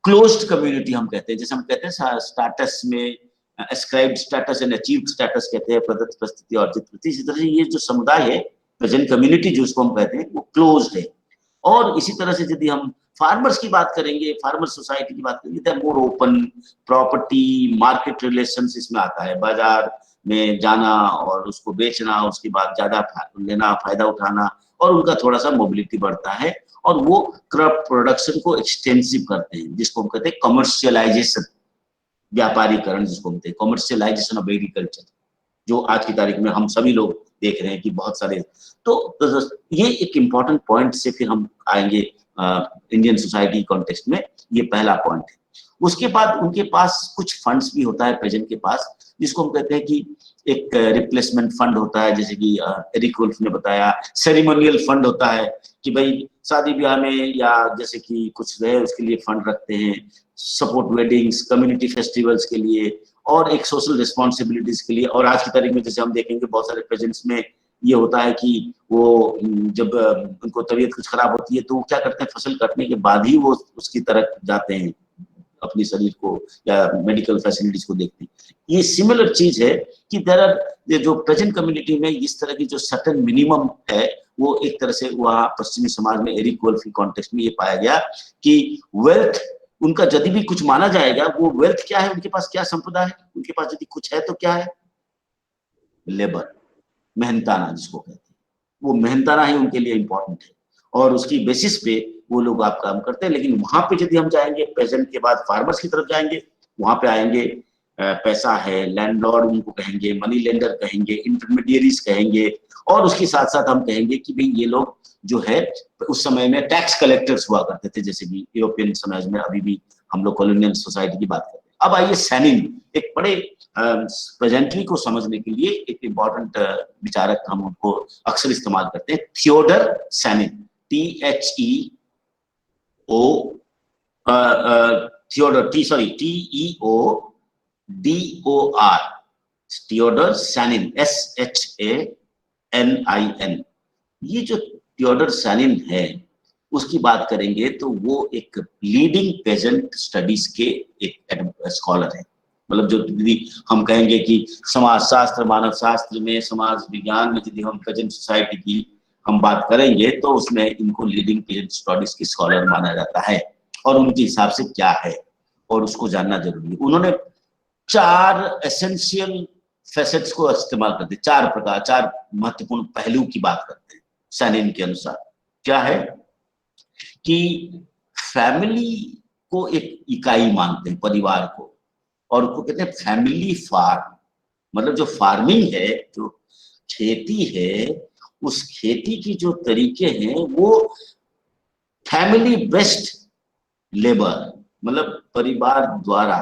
A: क्लोज्ड कम्युनिटी हम कहते हैं, जैसे हम कहते हैं स्टेटस में ascribed status and achieved status कहते हैं, प्रदत्त परिस्थिति और अर्जित। इसी तरह से ये जो समुदाय है, प्रेजेंट कम्युनिटी जो उसको हम कहते हैं, वो क्लोज्ड है। और इसी तरह से यदि हम फार्मर्स की बात करेंगे, फार्मर सोसाइटी की बात करेंगे, तो more open, property market relations इसमें आता है, बाजार में जाना और उसको बेचना, उसके बाद ज्यादा लेना, फायदा उठाना, और उनका थोड़ा सा मोबिलिटी बढ़ता है, और वो क्रॉप प्रोडक्शन को एक्सटेंसिव करते हैं, जिसको हम कहते हैं कमर्शियलाइजेशन, व्यापारीकरण जिसको कहते हैं, कमर्शियलाइजेशन ऑफ एग्रीकल्चर, जो आज की तारीख में हम सभी लोग देख रहे हैं कि बहुत सारे। तो ये एक इंपॉर्टेंट पॉइंट से फिर हम आएंगे इंडियन सोसाइटी कॉन्टेक्स्ट में, ये पहला पॉइंट है। उसके बाद उनके पास कुछ फंड्स भी होता है प्रेजेंट के पास, जिसको हम कहते हैं कि एक रिप्लेसमेंट फंड होता है, जैसे कि एरिक वुल्फ ने बताया, सेरेमोनियल फंड होता है कि भाई शादी ब्याह में या जैसे कि कुछ रहे उसके लिए फंड रखते हैं, सपोर्ट वेडिंग्स, कम्युनिटी फेस्टिवल्स के लिए, और एक सोशल रिस्पॉन्सिबिलिटीज के लिए। और आज की तारीख में जैसे हम देखेंगे बहुत सारे प्रेजेंट्स में ये होता है कि वो जब उनको तबीयत कुछ खराब होती है तो वो क्या करते हैं, फसल कटने के बाद ही वो उसकी तरफ जाते हैं, अपने शरीर को या मेडिकल फैसिलिटीज को देखते हैं। ये सिमिलर चीज है कि देयर आर, जो प्रेजेंट कम्युनिटी में इस तरह की जो सर्टेन मिनिमम है, वो एक तरह से वहाँ पश्चिमी समाज में एरिक वुल्फ के कॉन्टेक्स्ट में ये पाया गया कि वेल्थ उनका यदि भी कुछ माना जाएगा, वो वेल्थ क्या है, उनके पास क्या संपदा है, उनके पास यदि कुछ है तो क्या है, लेबर, मेहनताना जिसको कहते हैं, वो मेहनताना ही उनके लिए इंपॉर्टेंट है, और उसकी बेसिस पे वो लोग आप काम करते हैं। लेकिन वहां पे यदि हम जाएंगे, पेजेंट के बाद फार्मर्स की तरफ जाएंगे, वहां पे आएंगे पैसा है, लैंडलॉर्ड उनको कहेंगे, मनी लेंडर कहेंगे, इंटरमीडियरीज कहेंगे, और उसके साथ साथ हम कहेंगे कि भाई ये लोग जो है उस समय में टैक्स कलेक्टर्स हुआ करते थे, जैसे कि यूरोपियन समाज में अभी भी हम लोग कॉलोनियल सोसाइटी की बात करते हैं। अब आइए सैनिन, एक बड़े प्रेजेंटरी को समझने के लिए एक इंपॉर्टेंट विचारक हम उनको अक्सर इस्तेमाल करते हैं, Theodor Shanin, THEO Theodor TEODOR, Theodor Shanin, SHANIN। ये जो थियोडर सैनिन है उसकी बात करेंगे तो वो एक लीडिंग पेजेंट स्टडीज के एक स्कॉलर है। मतलब जो यदि हम कहेंगे कि समाज शास्त्र, मानव शास्त्र में, समाज विज्ञान में यदि हम पेजेंट सोसाइटी की हम बात करेंगे तो उसमें इनको लीडिंग पेजेंट स्टडीज के स्कॉलर माना जाता है, और उनके हिसाब से क्या है और उसको जानना जरूरी है। उन्होंने 4 एसेंशियल फैसेट्स को इस्तेमाल करते, 4 प्रकार, 4 महत्वपूर्ण पहलू की बात करते हैं सैनिन के अनुसार। क्या है कि फैमिली को एक इकाई मानते हैं, परिवार को, और उसको कहते हैं फैमिली फार्म। मतलब जो फार्मिंग है, जो खेती है, उस खेती की जो तरीके हैं वो फैमिली बेस्ड लेबर, मतलब परिवार द्वारा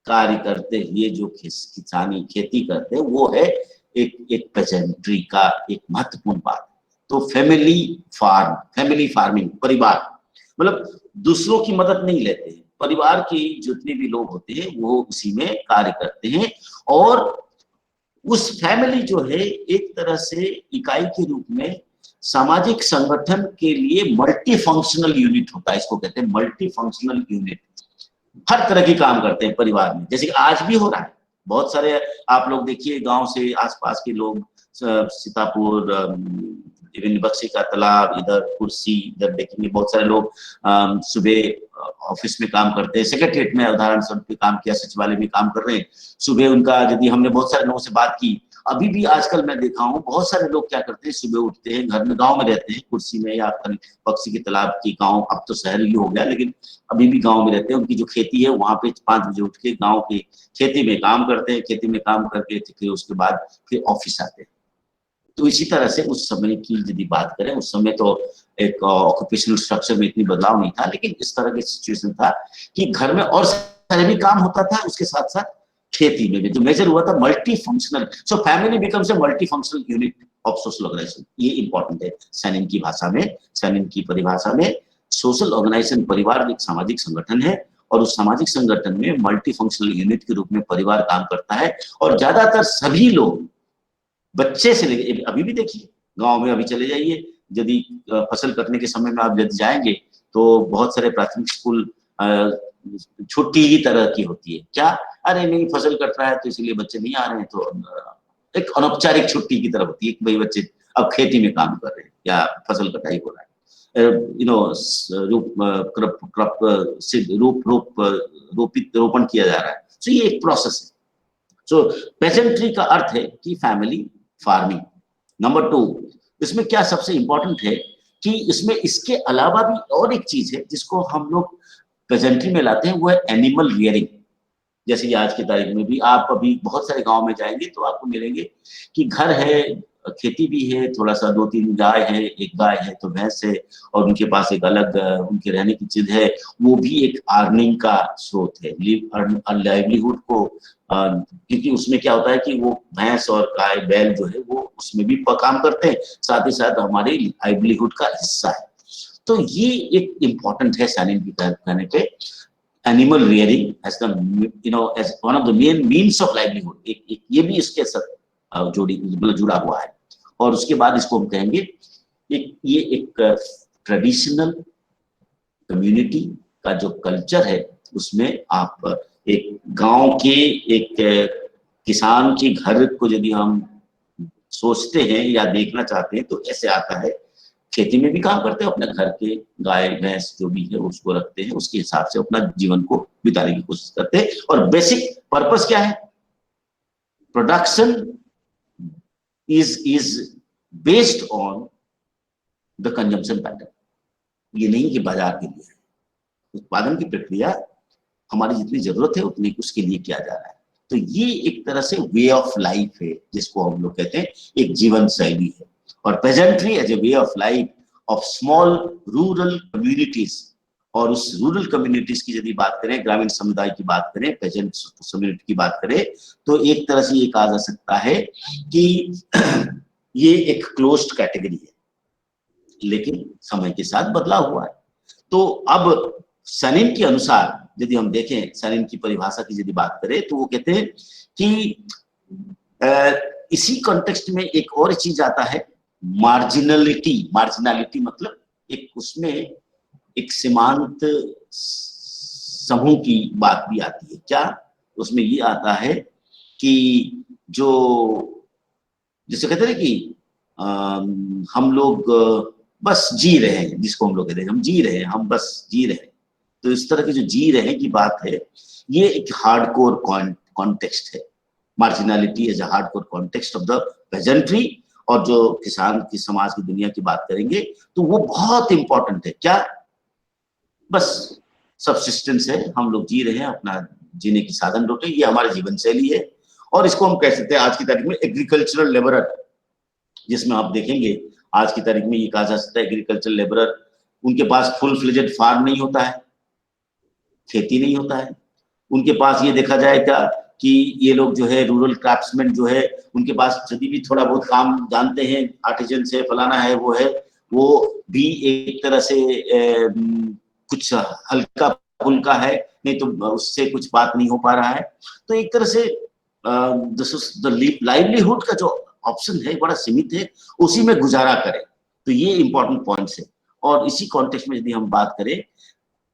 A: कार्य करते हुए जो किसानी खेती करते हैं वो है एक पेजेंट्री का एक महत्वपूर्ण बात। तो फैमिली फार्म, फैमिली फार्मिंग, परिवार मतलब दूसरों की मदद नहीं लेते हैं, परिवार के जितने भी लोग होते हैं वो उसी में कार्य करते हैं, और उस फैमिली जो है एक तरह से इकाई के रूप में सामाजिक संगठन के लिए मल्टी फंक्शनल यूनिट होता है, इसको कहते हैं मल्टी फंक्शनल यूनिट। हर तरह की काम करते हैं परिवार में, जैसे कि आज भी हो रहा है। बहुत सारे आप लोग देखिए गांव से आसपास के लोग, सीतापुर, बक्सी का तालाब, इधर कुर्सी, इधर देखेंगे बहुत सारे लोग सुबह ऑफिस में काम करते हैं, सेक्रेटरीट में उदाहरण स्वरूप काम किया, सचिवालय में काम कर रहे हैं। सुबह उनका यदि हमने बहुत सारे लोगों से बात की, अभी भी आजकल मैं देखा हूँ बहुत सारे लोग क्या करते हैं, सुबह उठते हैं, घर में गांव में रहते हैं, कुर्सी में या पक्षी के तालाब की गांव, अब तो शहर ही हो गया, लेकिन अभी भी गांव में रहते हैं। उनकी जो खेती है वहां पे 5 बजे उठ के गांव की खेती में काम करते हैं, खेती में काम करके फिर उसके बाद फिर ऑफिस आते हैं। तो इसी तरह से उस समय की यदि बात करें, उस समय तो एक ऑक्यूपेशनल स्ट्रक्चर में इतनी बदलाव नहीं था, लेकिन इस तरह की सिचुएशन था कि घर में और सारे भी काम होता था, उसके साथ साथ खेती में भी जो मेजर हुआ था multi functional. So family becomes a multi functional unit of social organization. ये इंपॉर्टेंट है सैनिन की भाषा में, सैनिन की परिभाषा में। सोशल ऑर्गेनाइजेशन, परिवार एक सामाजिक संगठन है, और उस सामाजिक संगठन में मल्टी फंक्शनल यूनिट के रूप में परिवार काम करता है, और ज्यादातर सभी लोग बच्चे से लेकर, अभी भी देखिए गांव में, अभी चले जाइए, यदि फसल कटने के समय में आप यदि जाएंगे तो बहुत सारे प्राथमिक स्कूल छुट्टी ही तरह की होती है। क्या, अरे नहीं फसल कट रहा है तो इसलिए बच्चे नहीं आ रहे हैं, तो एक अनौपचारिक छुट्टी की तरह होती है कि भाई बच्चे अब खेती में काम कर रहे हैं या फसल कटाई हो रहा है, रोपण किया जा रहा है। तो ये एक प्रोसेस है। सो पेजेंट्री का अर्थ है कि फैमिली फार्मिंग। नंबर 2, इसमें क्या सबसे इंपॉर्टेंट है कि इसमें इसके अलावा भी और एक चीज है जिसको हम लोग पेजेंट्री में लाते हैं, वो है एनिमल रियरिंग। जैसे कि आज की तारीख में भी आप अभी बहुत सारे गांव में जाएंगे तो आपको मिलेंगे कि घर है, खेती भी है, थोड़ा सा 2-3 गाय है, एक गाय है तो भैंस है, और उनके पास एक अलग उनके रहने की चीज है। वो भी एक अर्निंग का स्रोत है, लाइवलीहुड को, क्योंकि उसमें क्या होता है कि वो भैंस और गाय बैल जो है वो उसमें भी काम करते हैं, साथ ही साथ हमारे लाइवलीहुड का हिस्सा है। तो ये एक इम्पॉर्टेंट है सैनिन की कहने पे, animal rearing as the as one of the main means of livelihood. एक ये भी इसके साथ जुड़ा हुआ है। और उसके बाद इसको हम कहेंगे ये एक ट्रेडिशनल कम्युनिटी का जो कल्चर है, उसमें आप एक गांव के एक किसान के घर को यदि हम सोचते हैं या देखना चाहते हैं तो ऐसे आता है। खेती में भी काम करते हैं, अपने घर के गाय भैंस जो भी है उसको रखते हैं, उसके हिसाब से अपना जीवन को बिताने की कोशिश करते हैं। और बेसिक पर्पस क्या है? Production is based on the consumption pattern. ये नहीं कि बाजार के लिए, उत्पादन की प्रक्रिया हमारी जितनी जरूरत है उतनी उसके लिए किया जा रहा है। तो ये एक तरह से वे ऑफ लाइफ है, जिसको हम लोग कहते हैं एक जीवन शैली है। और peasantry as a way of life of small rural communities, और उस रूरल कम्युनिटीज की यदि बात करें, ग्रामीण समुदाय की बात करें, पेजेंट कम्युनिटी की बात करें, तो एक तरह से ये कहा जा सकता है कि ये एक क्लोज्ड कैटेगरी है, लेकिन समय के साथ बदलाव हुआ है। तो अब सैनिन के अनुसार यदि हम देखें, सैनिन की परिभाषा की यदि बात करें, तो वो कहते हैं कि इसी कॉन्टेक्स्ट में एक और चीज आता है, मार्जिनलिटी। मार्जिनलिटी मतलब एक उसमें एक सीमांत समूह की बात भी आती है। क्या उसमें ये आता है कि जो जिसे कहते हैं कि हम लोग बस जी रहे हैं, जिसको हम लोग कहते हैं हम जी रहे हैं, हम बस जी रहे हैं। तो इस तरह की जो जी रहे की बात है, ये एक हार्डकोर कॉन्टेक्स्ट है। Marginality as a hardcore context of the peasantry. और जो किसान की समाज की दुनिया की बात करेंगे, तो वो बहुत इंपॉर्टेंट है। क्या बस सबसिस्टेंस है, हम लोग जी रहे हैं, अपना जीने की साधन ढूंढे, ये हमारी जीवन शैली है। और इसको हम कह सकते हैं आज की तारीख में एग्रीकल्चरल लेबरर, जिसमें आप देखेंगे आज की तारीख में ये कहा जा सकता है एग्रीकल्चरल लेबरर, उनके पास फुल फ्लेजेड फार्म नहीं होता है, खेती नहीं होता है। उनके पास ये देखा जाए क्या कि ये लोग जो है रूरल क्राफ्ट्समैन जो है, उनके पास यदि भी थोड़ा बहुत काम जानते हैं, आर्टिजन से फलाना है, वो भी एक तरह से कुछ हल्का फुल्का है, नहीं तो उससे कुछ बात नहीं हो पा रहा है। तो एक तरह से लाइवलीहुड का जो ऑप्शन है बड़ा सीमित है, उसी में गुजारा करें। तो ये इंपॉर्टेंट पॉइंट्स है। और इसी कॉन्टेक्स्ट में यदि हम बात करें,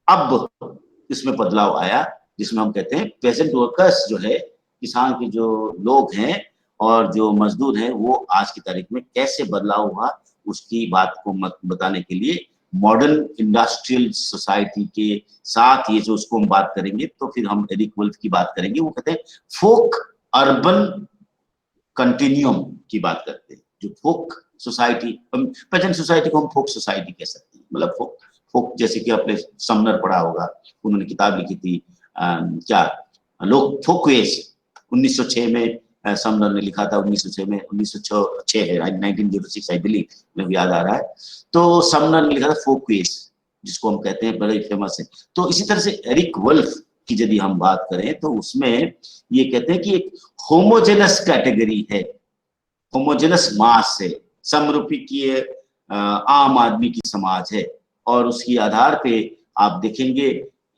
A: अब इसमें बदलाव आया, जिसमें हम कहते हैं पेजेंट वर्कर्स जो है, किसान के जो लोग हैं और जो मजदूर हैं, वो आज की तारीख में कैसे बदलाव हुआ, उसकी बात को बताने के लिए मॉडर्न इंडस्ट्रियल सोसाइटी के साथ ये जो उसको हम बात करेंगे, तो फिर हम एरिक वुल्फ की बात करेंगे। वो कहते हैं फोक अर्बन कंटिन्यूम की बात करते हैं। जो फोक सोसाइटी, पेजेंट सोसाइटी को हम फोक सोसाइटी कह सकते हैं। मतलब फोक जैसे कि आपने समनर पढ़ा होगा, उन्होंने किताब लिखी थी क्या लोग फोकवेज, 1906 में समनर ने लिखा था। 1906 में 1906 है 1906 आई बिलीव, मुझे याद आ रहा है। तो समनर ने लिखा था फोकवेज, जिसको हम कहते हैं बड़े फेमस है। तो इसी तरह से एरिक वुल्फ की यदि हम बात करें, तो उसमें ये कहते हैं कि एक होमोजेनस कैटेगरी है, होमोजेनस मास है, समरूपीय आम आदमी की समाज है। और उसके आधार पे आप देखेंगे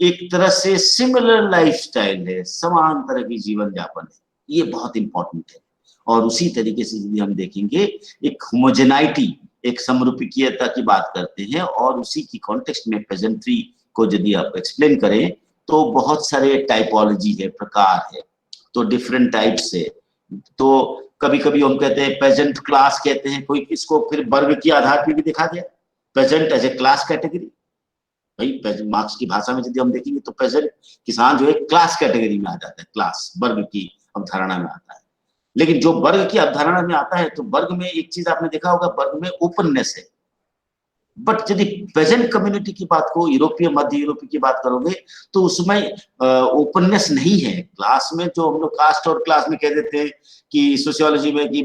A: एक तरह से सिमिलर लाइफस्टाइल है, समान तरह की जीवन यापन है। ये बहुत इंपॉर्टेंट है। और उसी तरीके से यदि हम देखेंगे, एक होमोजेनाइटी, एक समरूपीयता की बात करते हैं। और उसी की कॉन्टेक्स्ट में पेजेंट्री को यदि आप एक्सप्लेन करें, तो बहुत सारे टाइपोलॉजी है, प्रकार है, तो डिफरेंट टाइप्स है। तो कभी कभी हम कहते हैं पेजेंट क्लास कहते हैं, कोई इसको फिर वर्ग के आधार पर भी देखा गया, peasant as a class category. भाई मार्क्स की भाषा में यदि हम देखेंगे, तो पेजेंट किसान जो है क्लास कैटेगरी में आ जाता है, क्लास वर्ग की अवधारणा में आता है। लेकिन जो वर्ग की अवधारणा में आता है, तो वर्ग में एक चीज आपने देखा होगा, वर्ग में ओपननेस है। बट यदि पेजेंट कम्युनिटी की बात को, यूरोपीय मध्य यूरोपीय की बात करोगे, तो उसमें ओपननेस नहीं है। क्लास में जो हम लोग कास्ट और क्लास में कह देते हैं कि सोशियोलॉजी में कि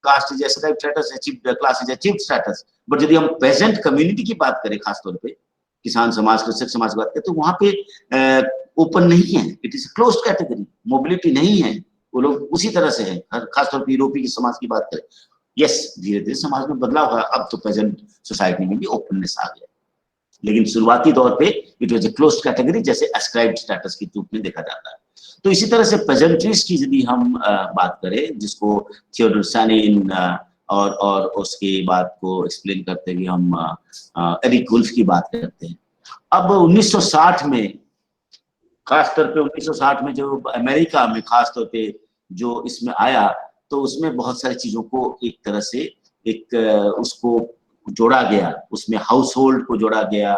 A: caste is ascribed status, achieved class is achieved status. But यदि हम पेजेंट कम्युनिटी की बात करें, खासतौर पे किसान समाज, कृषक समाज की बात करें, तो वहां पे ओपन नहीं है, it is closed category, mobility नहीं है, वो लोग उसी तरह से है। खासतौर पर यूरोपीय समाज की बात करें, यस धीरे धीरे समाज में बदलाव हुआ, अब तो प्रेजेंट सोसाइटी में भी ओपननेस आ गया। लेकिन शुरुआती दौर पे it was a closed category, जैसे एस्क्राइब्ड स्टेटस के रूप में देखा जाता है। तो इसी तरह से पेजेंट्रीज की यदि हम बात करें, जिसको थियोडोर सैनिन और उसकी बात को एक्सप्लेन करते हुए हम एरिक वुल्फ की बात करते हैं। अब 1960 में, खासतौर पे 1960 में जो अमेरिका में खासतौर पे जो इसमें आया, तो उसमें बहुत सारी चीजों को एक तरह से एक उसको जोड़ा गया, उसमें हाउस होल्ड को जोड़ा गया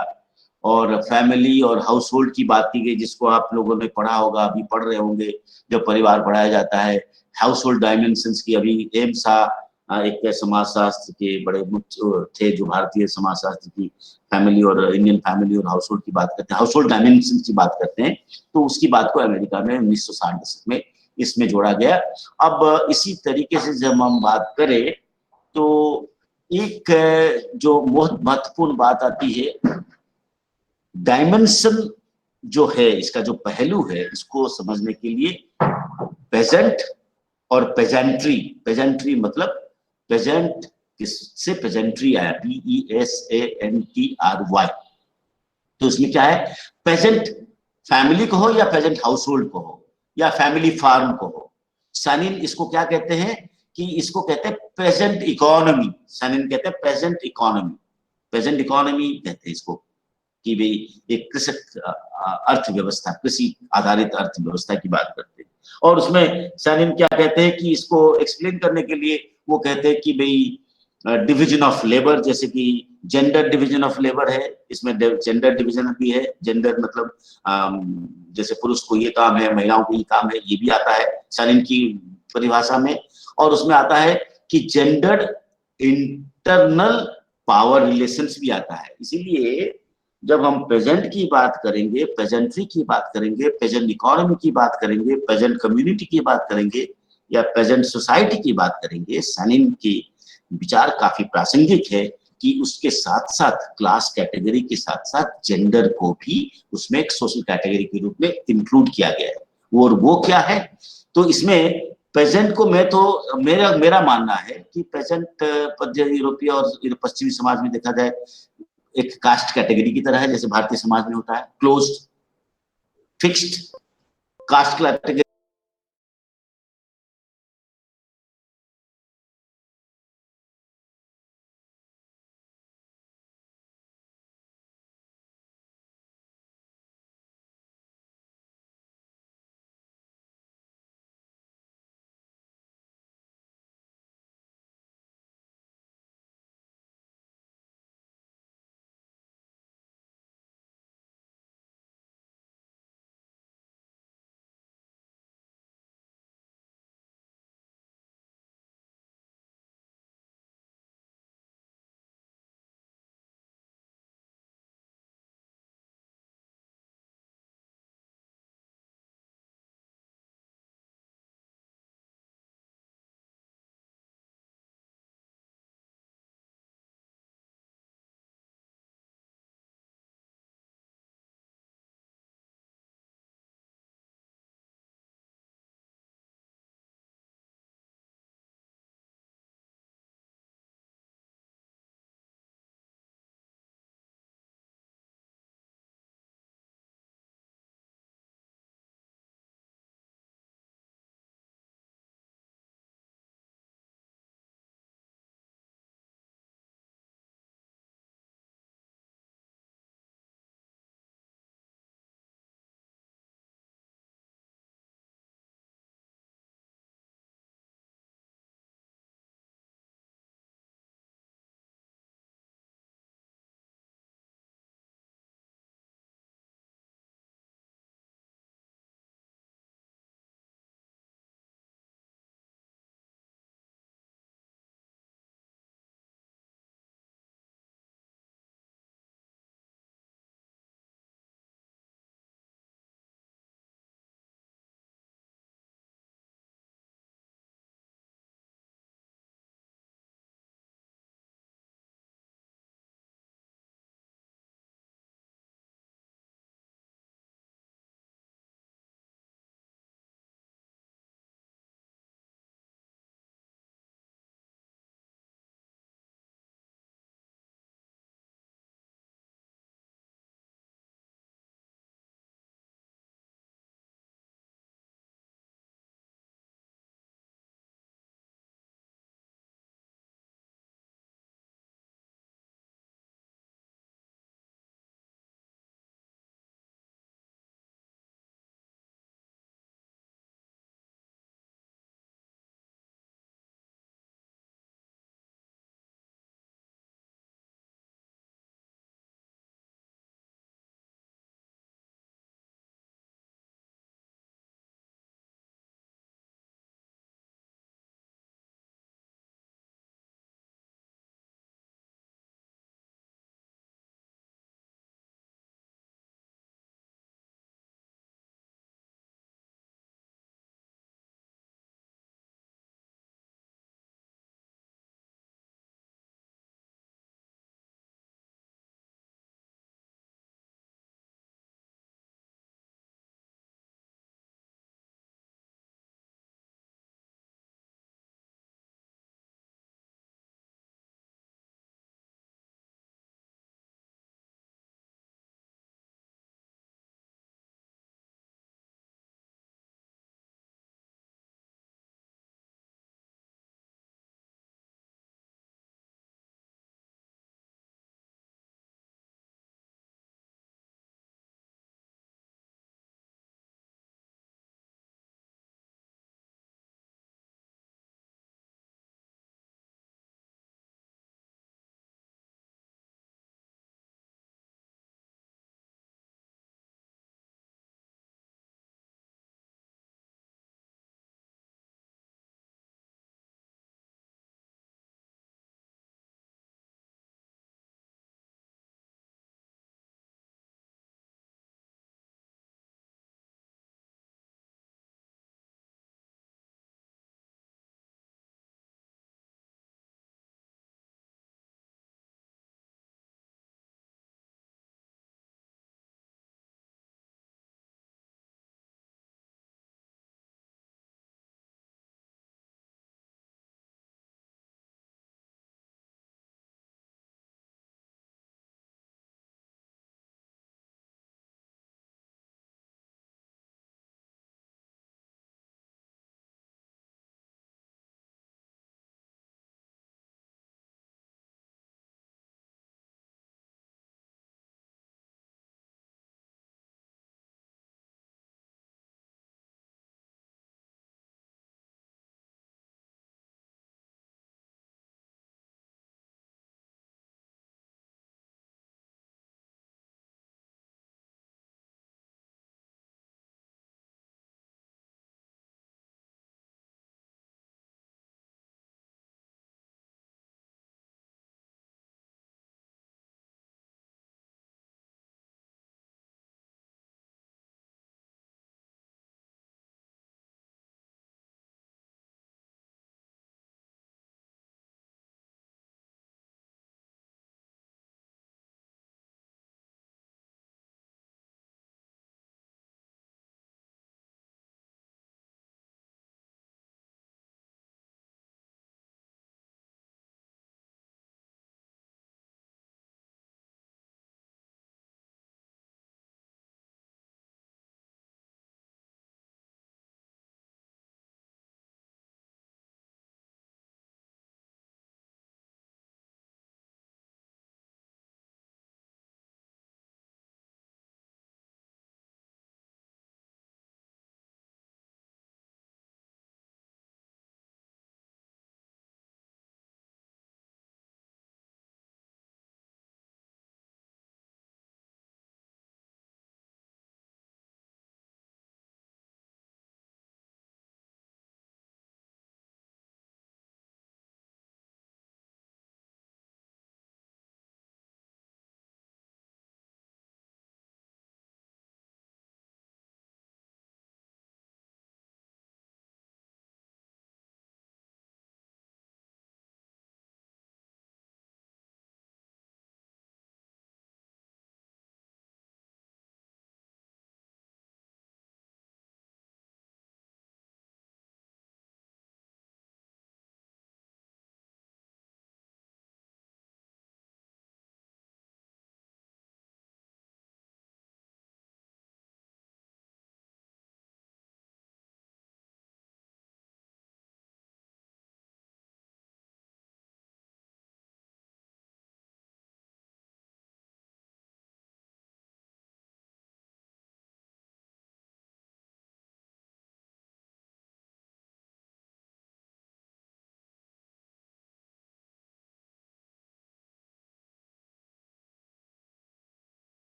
A: और फैमिली और हाउस होल्ड की बात की गई, जिसको आप लोगों ने पढ़ा होगा, अभी पढ़ रहे होंगे जब परिवार पढ़ाया जाता है। हाउस होल्ड डायमेंशंस की अभी एम्स एक समाजशास्त्र के बड़े मुख्य थे, जो भारतीय समाजशास्त्र की फैमिली और इंडियन फैमिली और हाउस होल्ड की बात करते हैं, हाउस होल्ड डायमेंशंस की बात करते हैं। तो उसकी बात को अमेरिका में 1960 दशक में इसमें जोड़ा गया। अब इसी तरीके से जब हम बात करें तो एक जो बहुत महत्वपूर्ण बात आती है, डायमेंशन जो है, इसका जो पहलू है, इसको समझने के लिए पेजेंट और पेजेंट्री, पेजेंट्री मतलब पेजेंट किससे पेजेंट्री आया, PESANTRY, तो इसमें क्या है, पेजेंट फैमिली को हो या पेजेंट हाउसहोल्ड को हो या फैमिली फार्म को हो। सानिन इसको क्या कहते हैं कि इसको कहते हैं पेजेंट इकोनॉमी, सानिन कहते हैं पेजेंट इकोनॉमी, पेजेंट इकोनॉमी कहते हैं इसको, कि भाई एक कृषक अर्थव्यवस्था, कृषि आधारित अर्थव्यवस्था की बात करते हैं। और उसमें सानिन क्या कहते हैं कि इसको एक्सप्लेन करने के लिए वो कहते हैं कि भाई डिवीजन ऑफ लेबर, जैसे कि जेंडर डिवीजन ऑफ लेबर है, इसमें जेंडर डिवीजन भी है, जेंडर मतलब जैसे पुरुष को ये काम है, महिलाओं को ये काम है, ये भी आता है सानिन की परिभाषा में। और उसमें आता है कि जेंडर इंटरनल पावर रिलेशंस भी आता है। इसीलिए जब हम पेजेंट की बात करेंगे, पेजेंट्री की बात करेंगे, पेजेंट इकोनॉमी की बात करेंगे, पेजेंट कम्युनिटी की बात करेंगे या पेजेंट सोसाइटी की बात करेंगे, सानिन की विचार काफी प्रासंगिक है कि उसके साथ साथ क्लास कैटेगरी के साथ साथ जेंडर को भी उसमें एक सोशल कैटेगरी के रूप में इंक्लूड किया गया है। और वो क्या है, तो इसमें पेजेंट को मैं तो मेरा मानना है कि पेजेंट यूरोपीय और पश्चिमी समाज में देखा जाए एक कास्ट कैटेगरी की तरह है, जैसे भारतीय समाज में होता है, क्लोज्ड फिक्स्ड कास्ट कैटेगरी